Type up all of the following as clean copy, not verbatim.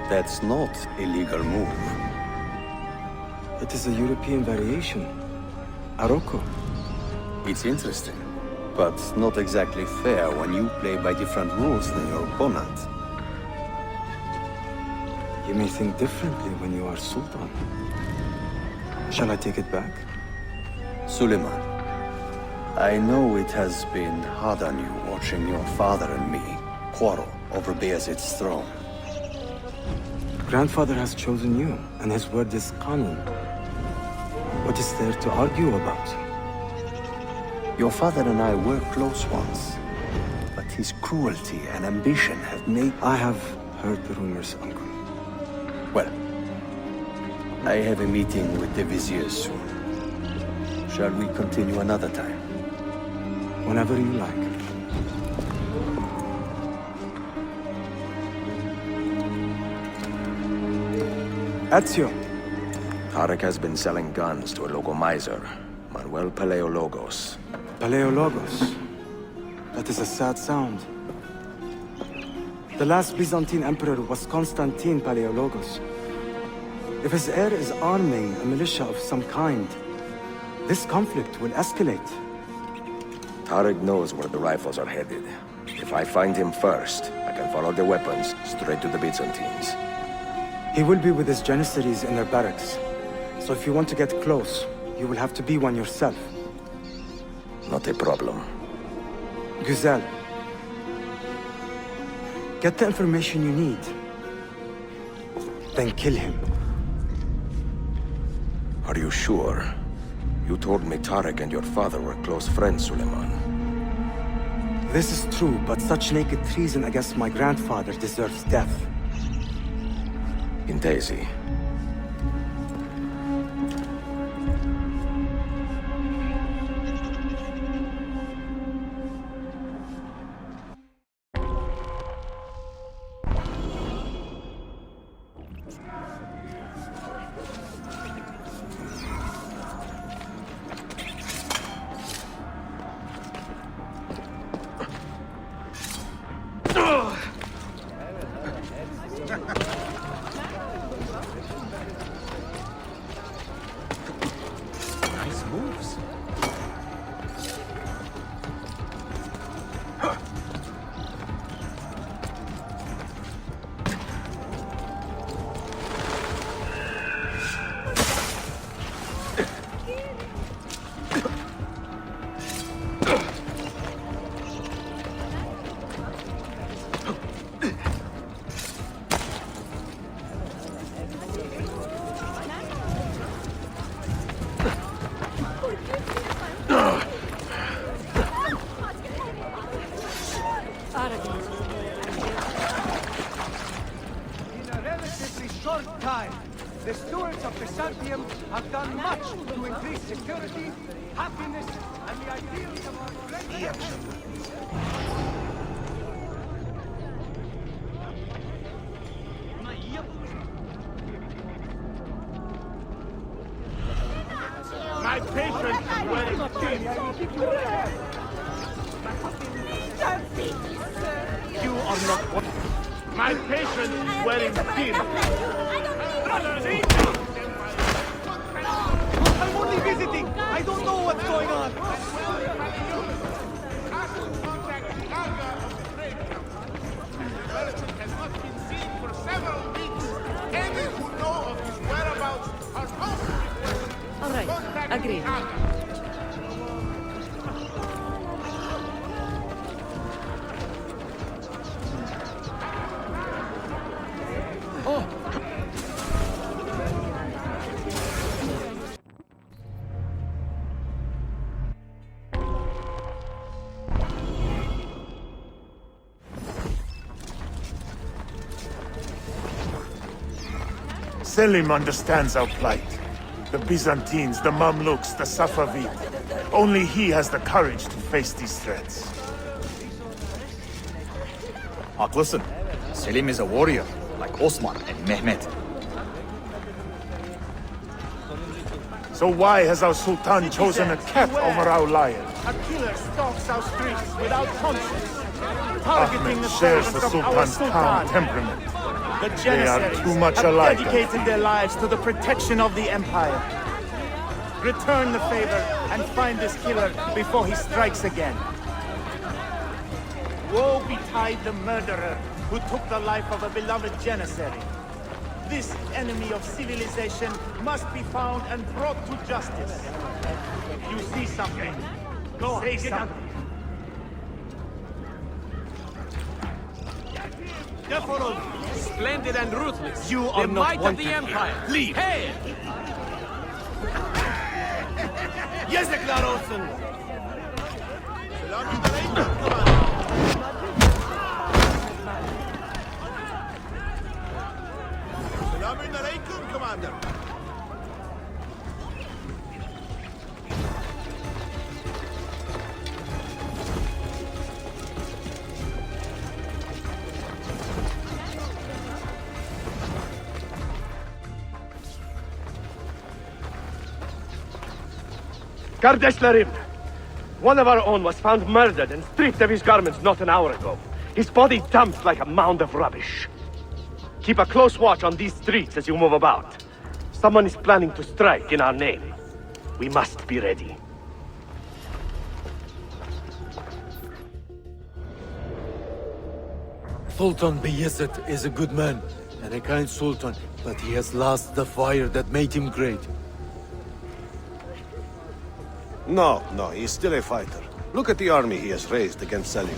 That's not a legal move. It is a European variation. Aroko. It's interesting, but not exactly fair when you play by different rules than your opponent. You may think differently when you are Sultan. Shall I take it back? Suleiman, I know it has been hard on you watching your father and me quarrel over Bayezid's throne. Grandfather has chosen you, and his word is Qanun. What is there to argue about? Your father and I were close once, but his cruelty and ambition have made... I have heard the rumors, Uncle. Well, I have a meeting with the viziers soon. Shall we continue another time? Whenever you like. Ezio. Tarek has been selling guns to a local miser, Manuel Paleologos. Paleologos. That is a sad sound. The last Byzantine emperor was Constantine Paleologos. If his heir is arming a militia of some kind, this conflict will escalate. Tarek knows where the rifles are headed. If I find him first, I can follow the weapons straight to the Byzantines. He will be with his Janissaries in their barracks. So if you want to get close, you will have to be one yourself. Not a problem. Güzel. Get the information you need. Then kill him. Are you sure? You told me Tarek and your father were close friends, Suleiman. This is true, but such naked treason against my grandfather deserves death. Intesi. Nice moves. Short time, the stewards of Byzantium have done much to increase security, happiness, and the ideals of our great nation. My patient is wearing thin. You are not what? My patient is wearing thin. I'm only visiting. I don't know what's going on. Merchant has not been seen for several weeks. Any who know of his whereabouts are also requested. All right, agreed. Selim understands our plight. The Byzantines, the Mamluks, the Safavid. Only he has the courage to face these threats. Haklısın. Selim is a warrior, like Osman and Mehmet. So why has our Sultan chosen a cat over our lion? A killer stalks our streets without conscience. Ahmed shares the Sultan's calm temperament. The They are Janissaries too much have alike. dedicated their lives to the protection of the Empire. Return the favor and find this killer before he strikes again. Woe betide the murderer who took the life of a beloved Janissary. This enemy of civilization must be found and brought to justice. If you see something, go say something. Splendid and ruthless. You are the not might of the wanted. Empire. Leave. Hey! Yazıklar olsun. Selamünaleyküm, Commander. Kardeşlerim, one of our own was found murdered and stripped of his garments not an hour ago. His body dumped like a mound of rubbish. Keep a close watch on these streets as you move about. Someone is planning to strike in our name. We must be ready. Sultan Bayezid is a good man and a kind sultan, but he has lost the fire that made him great. No, he's still a fighter. Look at the army he has raised against Selim.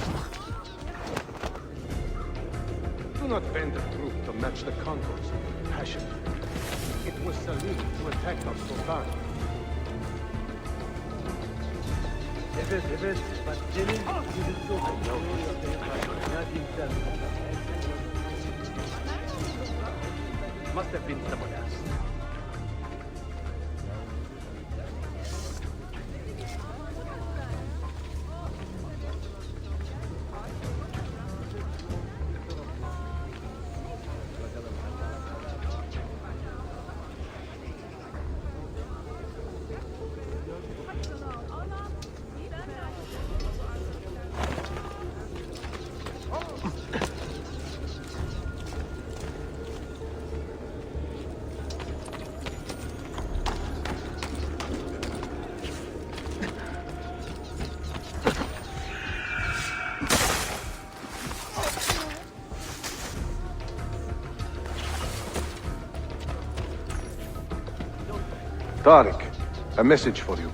Do not bend the truth to match the contours of your passion. It was Selim who attacked our sultan. Evet, but Selim didn't look at the glory of the empire, not himself. Must have been someone else. Tariq, a message for you.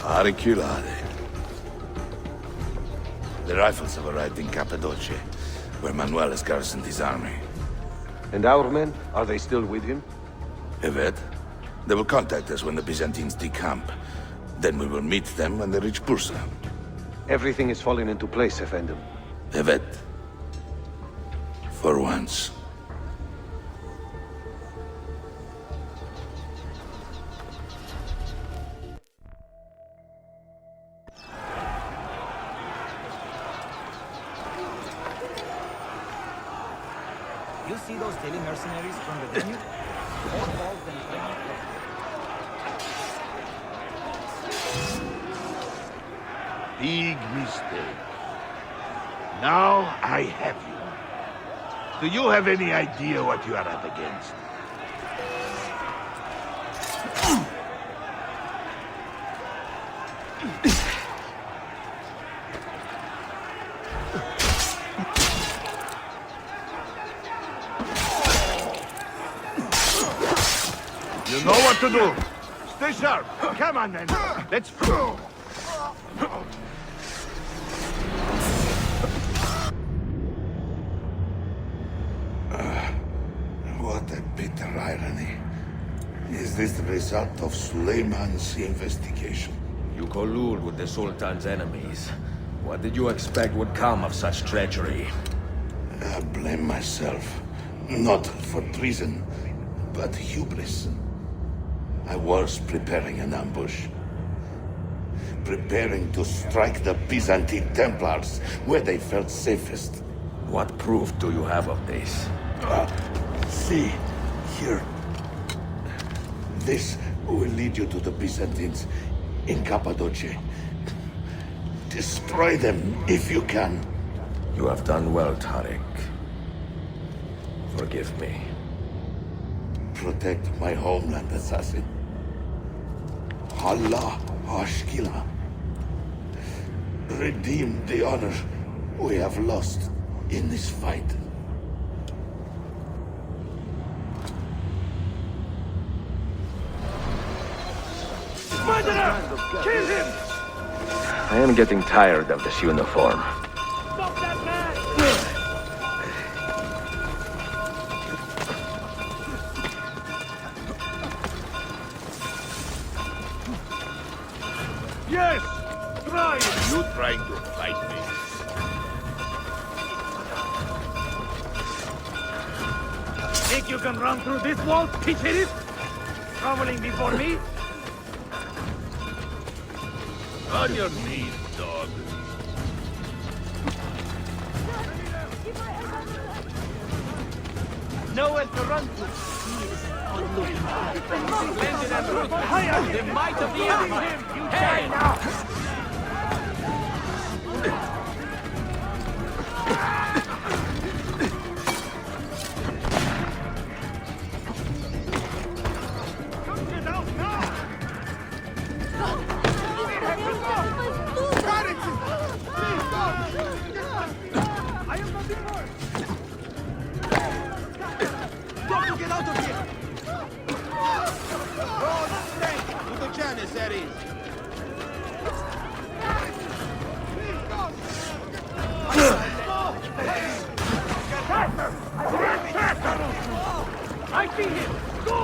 Auriculade. The rifles have arrived in Cappadocia, where Manuel has garrisoned his army. And our men, are they still with him? Evet. They will contact us when the Byzantines decamp. Then we will meet them when they reach Bursa. Everything is falling into place, Effendim. Evet. For once. You see those daily mercenaries from the venue? More balls than plenty. Big mistake. Now I have you. Do you have any idea what you are up against? You know what to do. Stay sharp. Come on then. Let's go. What a bitter irony. Is this the result of Suleiman's investigation? You collude with the Sultan's enemies. What did you expect would come of such treachery? I blame myself. Not for treason, but hubris. I was preparing an ambush. Preparing to strike the Byzantine Templars where they felt safest. What proof do you have of this? See, here. This will lead you to the Byzantines in Cappadocia. Destroy them if you can. You have done well, Tarek. Forgive me. Protect my homeland, assassin. Allah Ashkila. Redeem the honor we have lost in this fight. Murderer! Kill him! I am getting tired of this uniform. Stop that man! Yes! Try it! You trying to fight me? Think you can run through this wall, pitch-hitters? Traveling before me? On your knees, dog. Nowhere to run to. The might of the Empire! Hey, now! Get out now! I am not before! Got to get out of here! Roll straight to the Janissaries! I see him! Go!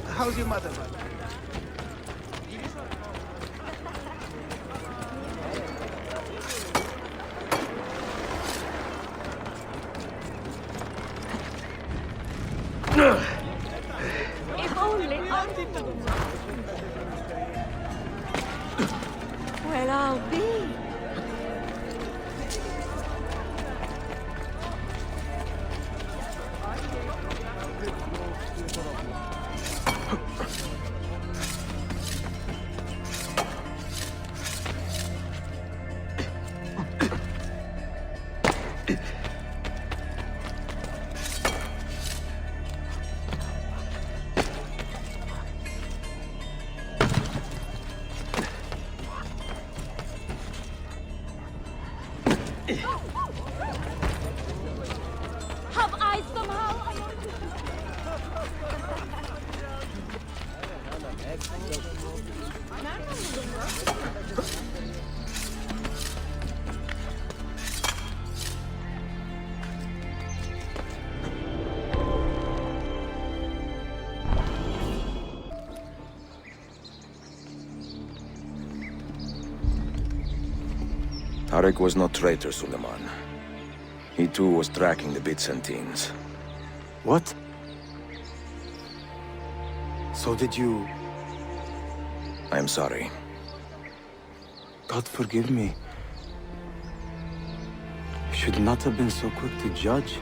How's your mother? If only well, I'll be. Tarek was no traitor, Suleiman. He too was tracking the Byzantines. What? So did you... I am sorry. God forgive me. You should not have been so quick to judge.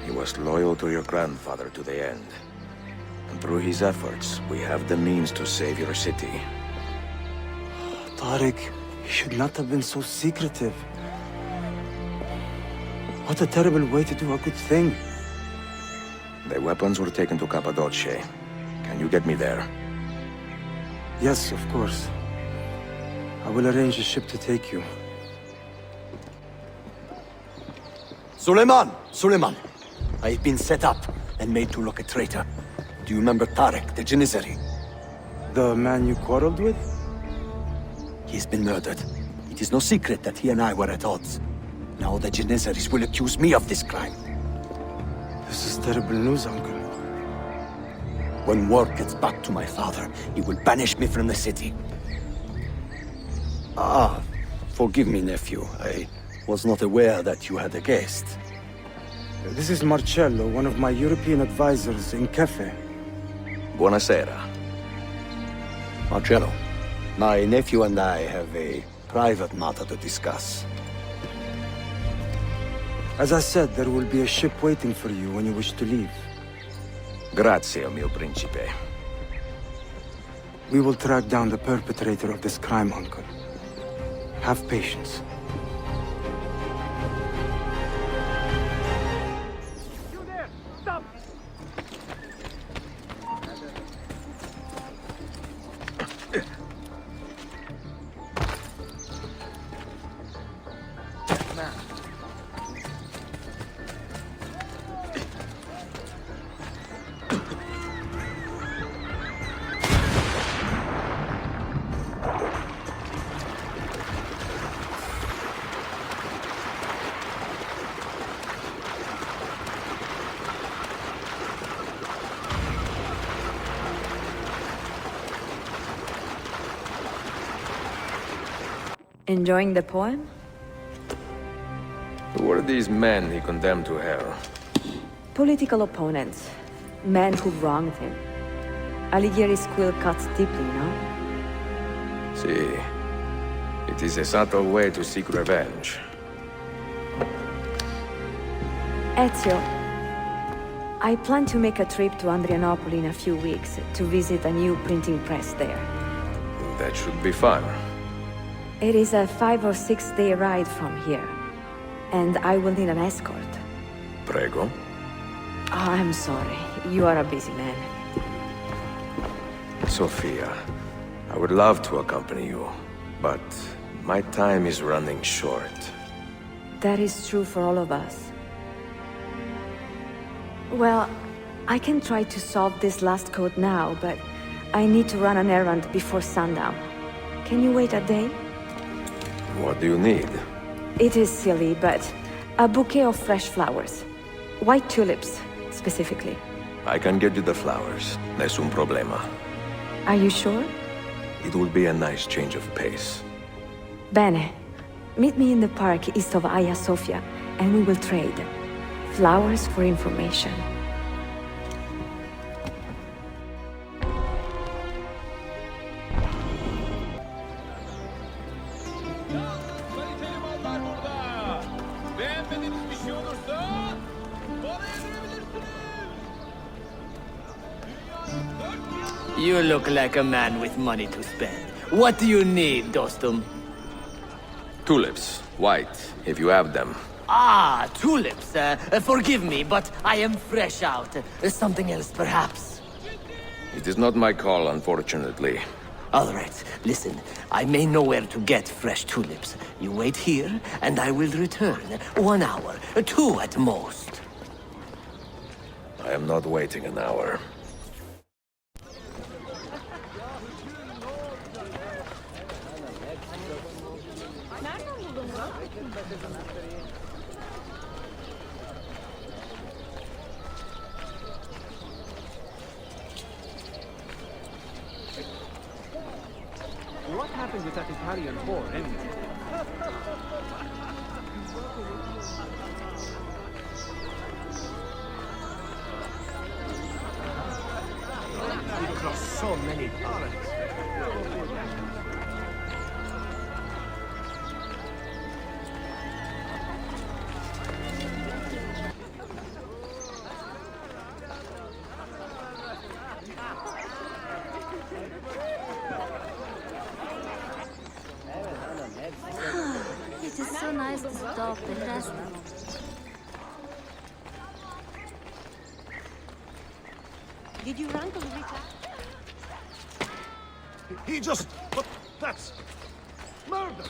He was loyal to your grandfather to the end. And through his efforts, we have the means to save your city. Tariq, you should not have been so secretive. What a terrible way to do a good thing. The weapons were taken to Cappadocia. Can you get me there? Yes, of course. I will arrange a ship to take you. Suleiman! Suleiman! I've been set up and made to look a traitor. Do you remember Tarek, the Janissary? The man you quarreled with? He's been murdered. It is no secret that he and I were at odds. Now the Janissaries will accuse me of this crime. This is terrible news, Uncle. When word gets back to my father, he will banish me from the city. Ah, forgive me, nephew. I was not aware that you had a guest. This is Marcello, one of my European advisors in Cafe. Buonasera. Marcello, my nephew and I have a private matter to discuss. As I said, there will be a ship waiting for you when you wish to leave. Grazie, mio principe. We will track down the perpetrator of this crime, Uncle. Have patience. You there! Stop! Enjoying the poem? Who were these men he condemned to hell? Political opponents. Men who wronged him. Alighieri's quill cuts deeply, no? See, it is a subtle way to seek revenge. Ezio, I plan to make a trip to Andrianople in a few weeks to visit a new printing press there. That should be fun. It is a 5 or 6 day ride from here, and I will need an escort. Prego. Oh, I'm sorry. You are a busy man. Sophia, I would love to accompany you, but my time is running short. That is true for all of us. Well, I can try to solve this last code now, but I need to run an errand before sundown. Can you wait a day? What do you need? It is silly, but a bouquet of fresh flowers. White tulips, specifically. I can get you the flowers. Nessun problema. Are you sure? It will be a nice change of pace. Bene. Meet me in the park east of Hagia Sophia, and we will trade. Flowers for information. You look like a man with money to spend. What do you need, Dostum? Tulips. White, if you have them. Ah, tulips. Forgive me, but I am fresh out. Something else, perhaps? It is not my call, unfortunately. All right, listen. I may know where to get fresh tulips. You wait here, and I will return. 1 hour, 2 at most. I am not waiting an hour. What happened with that Italian whore, anyway? We crossed so many paths. It is so nice to stop and rest. Did your uncle reach out? He just... But that's... murder!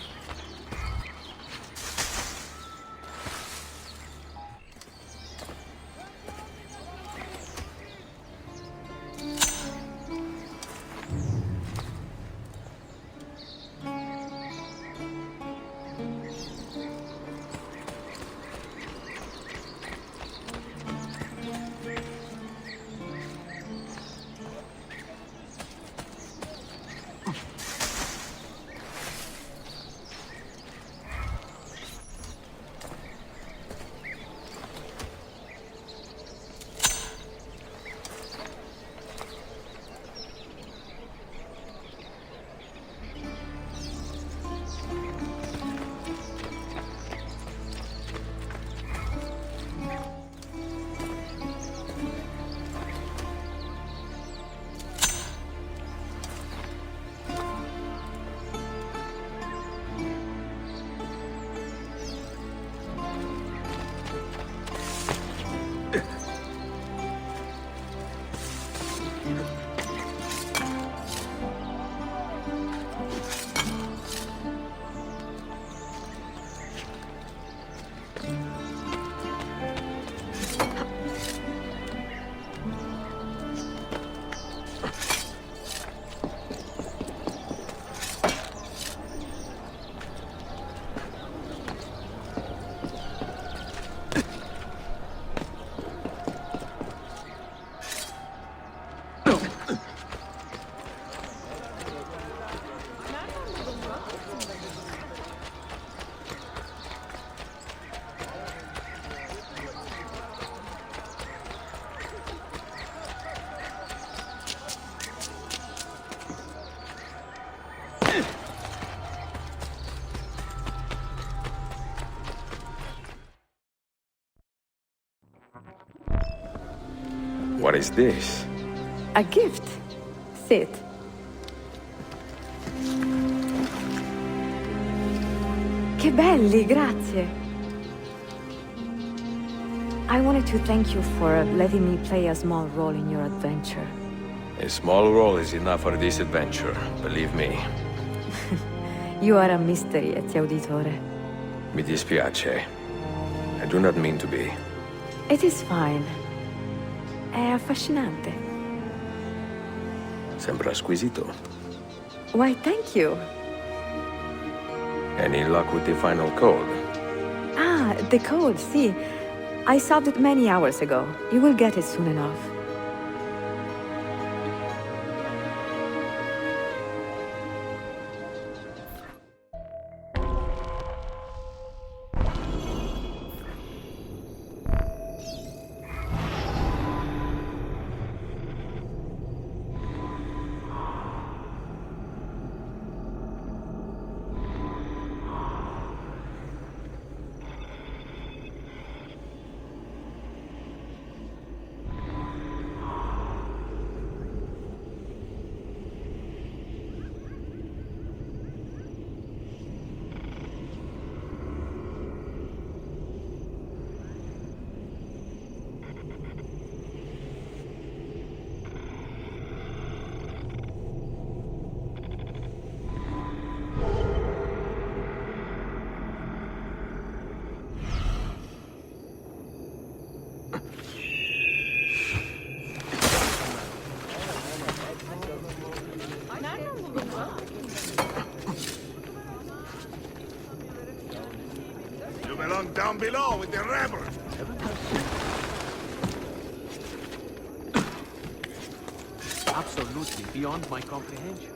What is this? A gift. Sit. Che belli, grazie. I wanted to thank you for letting me play a small role in your adventure. A small role is enough for this adventure, believe me. You are a mystery, Ezio Auditore. Mi dispiace. I do not mean to be. It is fine. È affascinante. Sembra squisito. Why, thank you. Any luck with the final code? Ah, the code, see. I solved it many hours ago. You will get it soon enough. You belong down below with the rebels. Absolutely beyond my comprehension.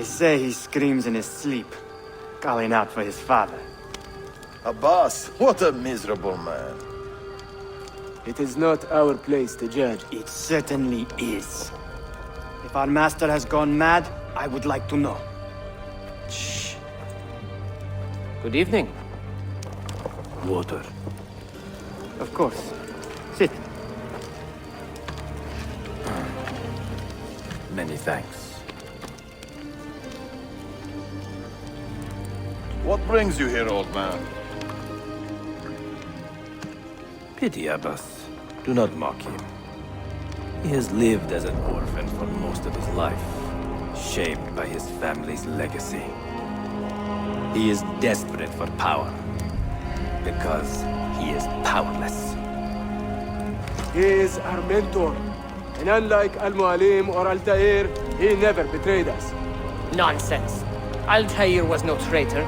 say he screams in his sleep, calling out for his father. Abbas, what a miserable man. It is not our place to judge. It certainly is. If our master has gone mad, I would like to know. Shh. Good evening. Water. Of course. Sit. Many thanks. What brings you here, old man? Pity Abbas. Do not mock him. He has lived as an orphan for most of his life, shaped by his family's legacy. He is desperate for power, because he is powerless. He is our mentor. And unlike Al-Mualim or Altair, he never betrayed us. Nonsense. Altair was no traitor.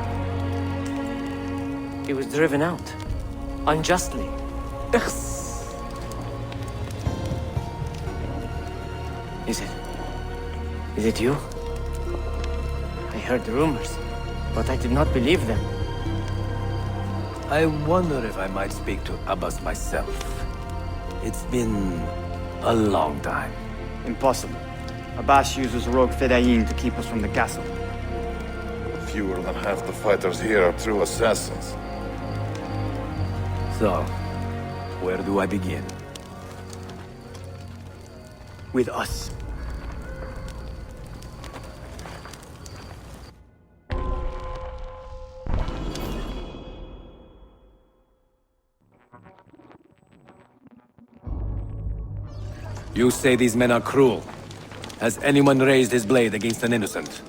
He was driven out. Unjustly. Is it you? I heard rumors, but I did not believe them. I wonder if I might speak to Abbas myself. It's been a long time. Impossible. Abbas uses rogue Fedayeen to keep us from the castle. Fewer than half the fighters here are true assassins. So, where do I begin? With us. You say these men are cruel. Has anyone raised his blade against an innocent?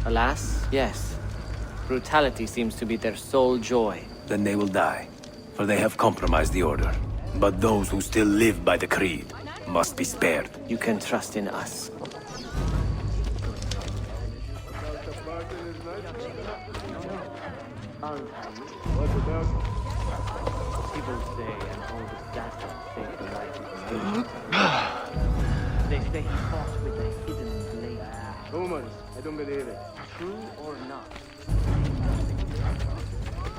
Alas, yes. Brutality seems to be their sole joy. Then they will die, for they have compromised the order. But those who still live by the creed must be spared. You can trust in us. People say an old assassin saved the life of a They say he fought with a hidden blade. Rumors. I don't believe it. True or not?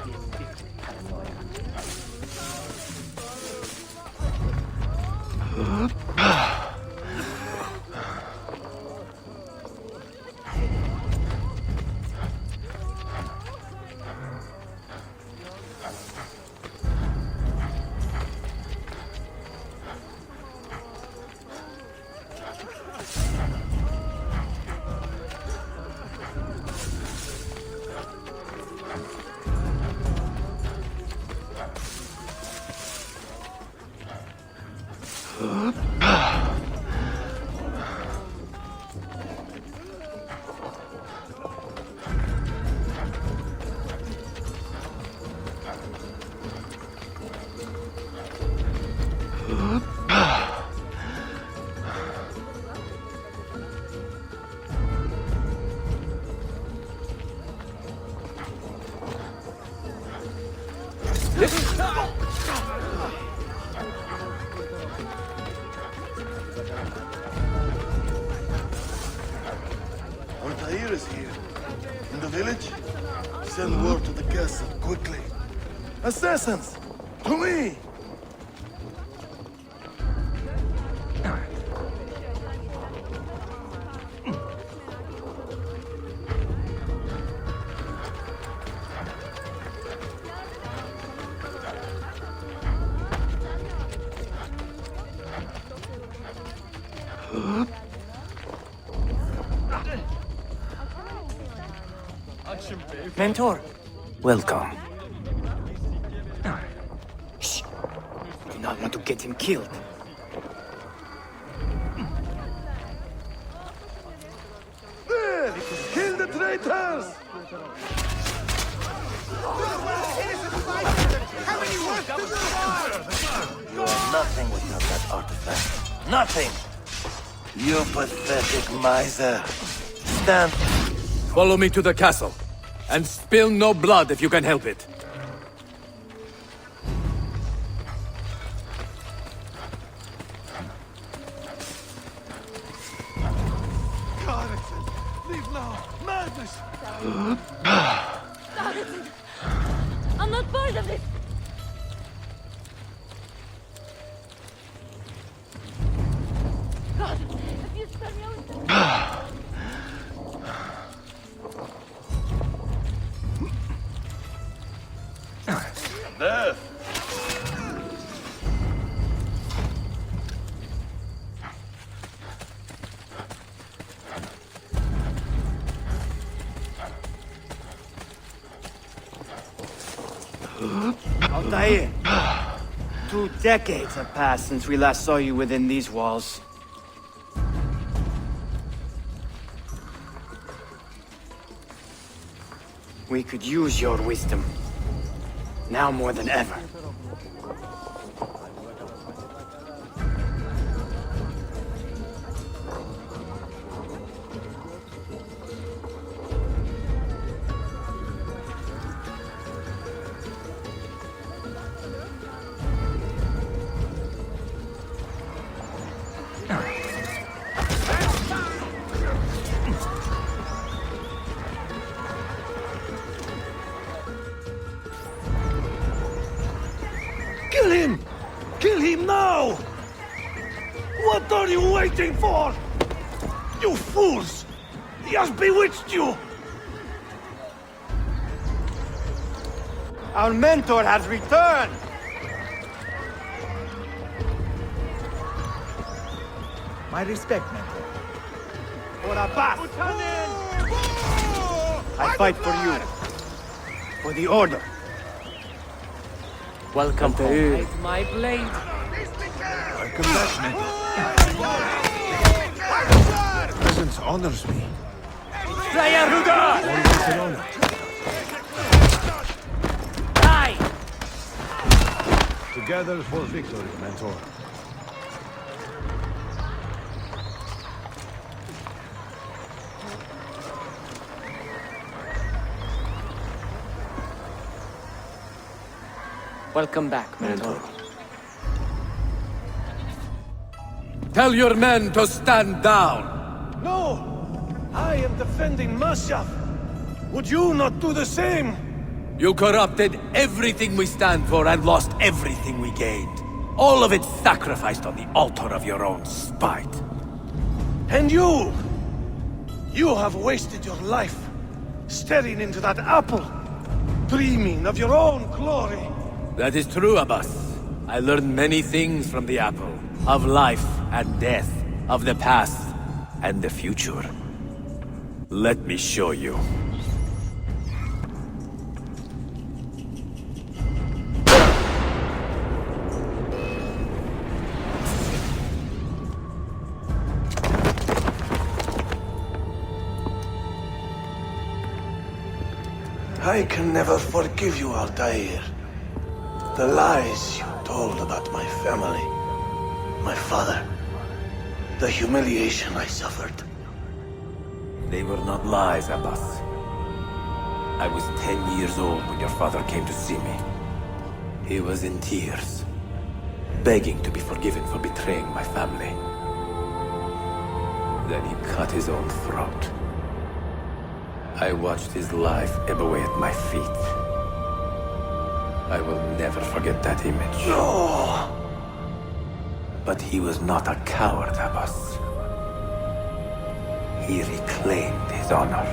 He escaped paranoia. Altair is here. In the village? Send word to the castle, quickly. Assassins! To me! Mentor! Welcome. Shh. Do not want to get him killed. There! Kill the traitors! You are nothing without that artifact. Nothing! You pathetic miser. Stand. Follow me to the castle. And spill no blood if you can help it. Leave now! Man! Altair. 2 decades have passed since we last saw you within these walls. We could use your wisdom. Now more than ever. Kill him! Kill him now! What are you waiting for? You fools! He has bewitched you! Our mentor has returned! My respect, mentor. For Abbas! I fight for you. For the Order. Welcome Altair. home. My blade. Welcome back, mentor. Presence honors me. Always an honor. Die! Together for victory, mentor. Welcome back, mentor. Tell your men to stand down! No! I am defending Mashaf! Would you not do the same? You corrupted everything we stand for and lost everything we gained. All of it sacrificed on the altar of your own spite. And you! You have wasted your life, staring into that apple, dreaming of your own glory. That is true, Abbas. I learned many things from the apple. Of life and death. Of the past and the future. Let me show you. I can never forgive you, Altair. The lies you told about my family, my father, the humiliation I suffered. They were not lies, Abbas. I was 10 years old when your father came to see me. He was in tears, begging to be forgiven for betraying my family. Then he cut his own throat. I watched his life ebb away at my feet. I will never forget that image. No! But he was not a coward, Abbas. He reclaimed his honor.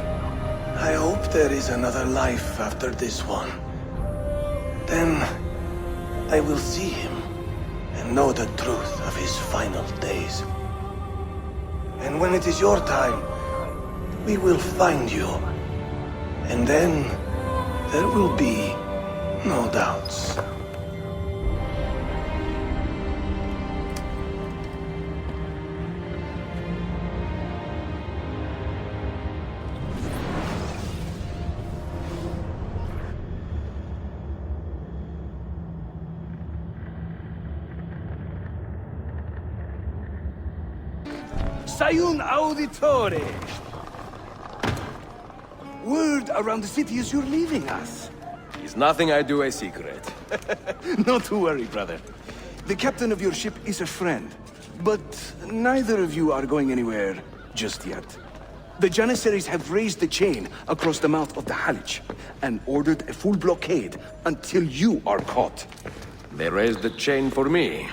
I hope there is another life after this one. Then I will see him and know the truth of his final days. And when it is your time, we will find you. And then there will be no doubts. Sayun Auditore! Word around the city is you're leaving us. Is nothing I do a secret. Not to worry, brother. The captain of your ship is a friend, but neither of you are going anywhere just yet. The Janissaries have raised the chain across the mouth of the Halich and ordered a full blockade until you are caught. They raised the chain for me.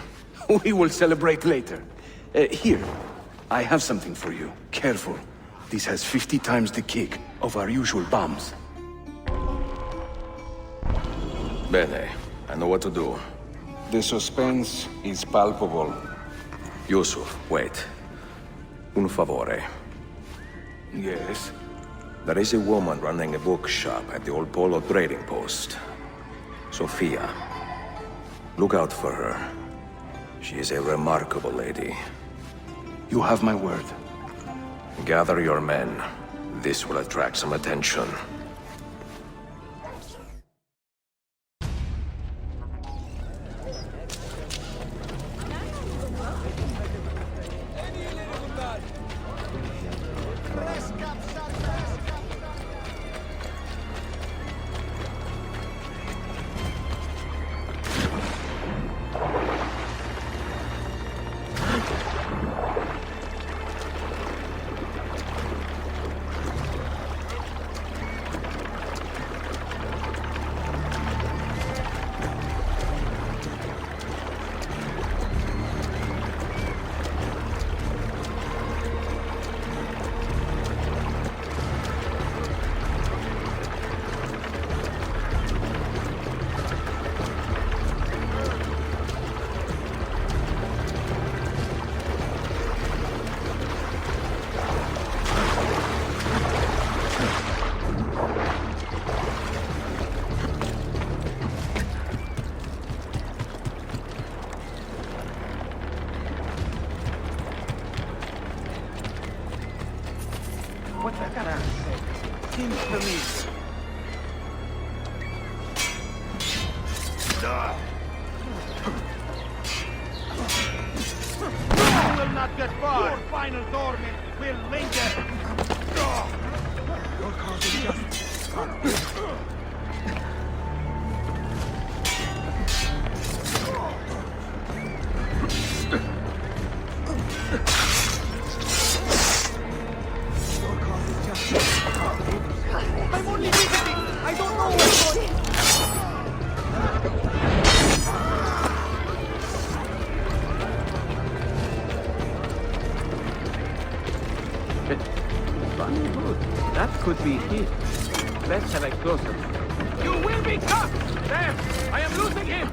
We will celebrate later. Here, I have something for you. Careful. This has 50 times the kick of our usual bombs. Bene, I know what to do. The suspense is palpable. Yusuf, wait. Un favore. Yes? There is a woman running a bookshop at the old Polo trading post. Sophia. Look out for her. She is a remarkable lady. You have my word. Gather your men. This will attract some attention. What's that gonna say? Seems to me. You will not get far. Your final torment will linger. Your cause is just. I'm only visiting. I don't know what's going on. Funny hood. That could be it. Let's have a closer look. You will be cut! There! I am losing him!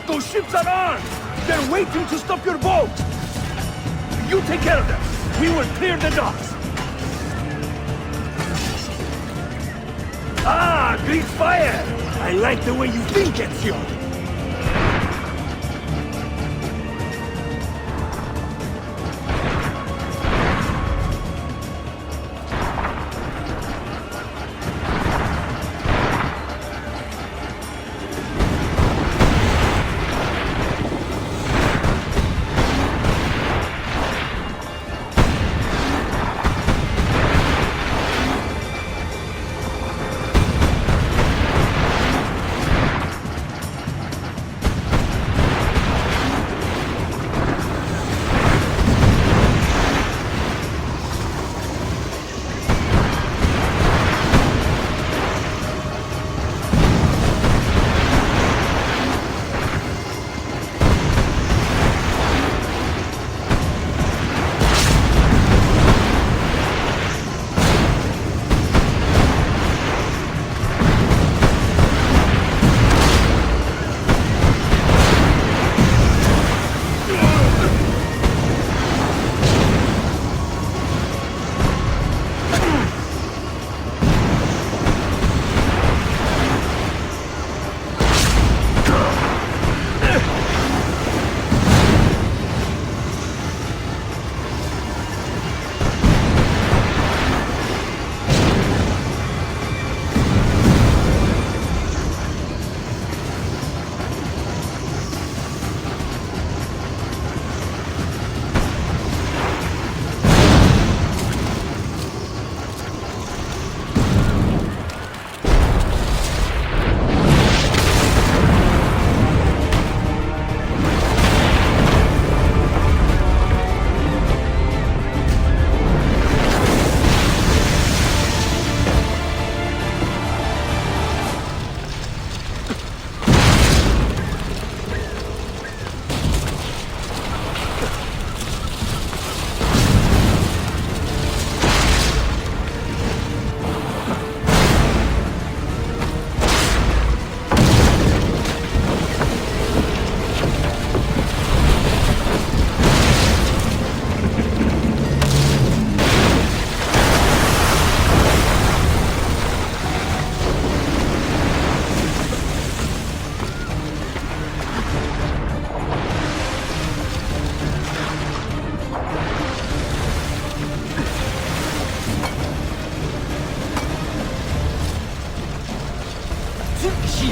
Those ships are armed! They're waiting to stop your boat! You take care of them! We will clear the docks! Ah, great fire! I like the way you think, Ezio!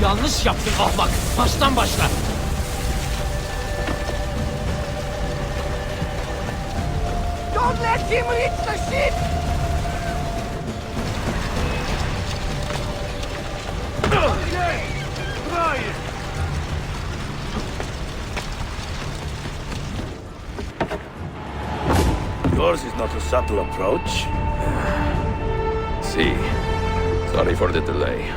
Yanlış yaptın ahmak. Baştan başla. Don't let him reach the ship! Try it! Yours is not a subtle approach. See. Sorry for the delay.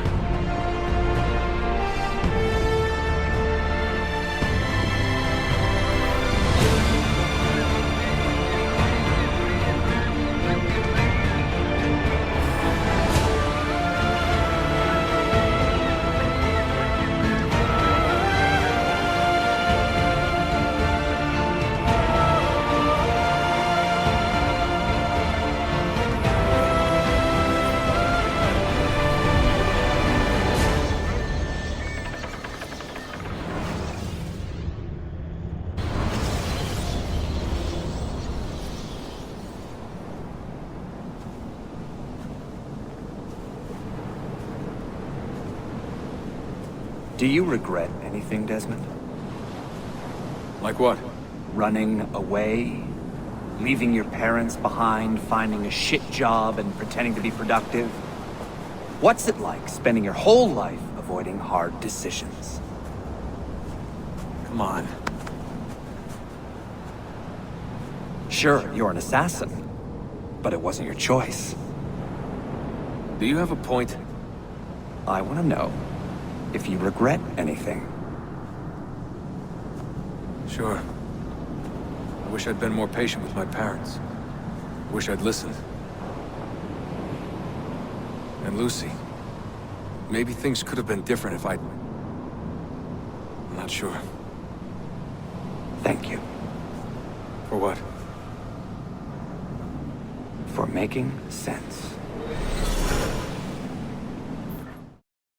Do you regret anything, Desmond? Like what? Running away? Leaving your parents behind, finding a shit job, and pretending to be productive? What's it like spending your whole life avoiding hard decisions? Come on. Sure, you're an assassin, but it wasn't your choice. Do you have a point? I want to know if you regret anything. Sure. I wish I'd been more patient with my parents. Wish I'd listened. And Lucy. Maybe things could have been different if I'd... I'm not sure. Thank you. For what? For making sense.